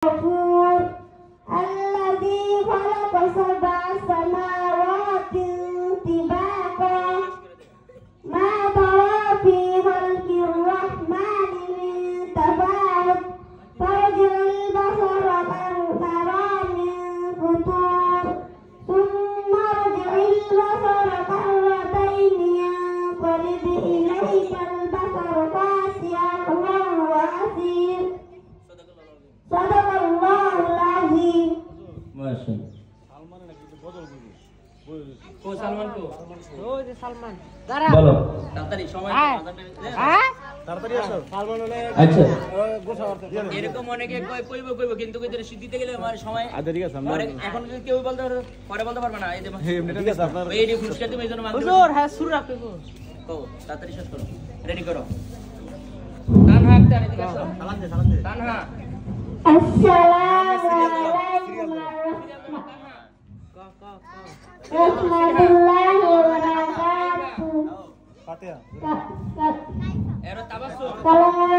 غفور الذي خلق سبع سماوات طباقا ما ترى في خلق الرحمن من تفاوت فارجع البصر هل ترى من فطور ثم ارجع البصر كرتين ينقلب إليك البصر خاسئا وهو حسير صدق الله العظيم মাশাআল্লাহ ও সালমান কো ওই যে সালমান দাঁড়া বলো তাড়াতাড়ি সময় তাড়াতাড়ি আসো সালমান হলে আচ্ছা গোছা করতে এরকম অনেকে কইব কিন্তু কইতে দিতে গেলে আমার সময় ঠিক আছে পরে এখন কেউ বলতে পরে বলতে পারবে না এই যে ঠিক আছে আপনার এই যে পুরস্কার তুমি এইজন্য মানতে হুজুর হ্যাঁ শুরু রাখতে কো তাড়াতাড়ি শেষ করো রেডি করো তানহা আক্তার এদিকে আসো সালাম দে তানহা আসসালামু আলাইকুম রাহমাতুল্লাহি ওয়া বারাকাতুহু ফাতিহা এর তাবাসসুম কালাম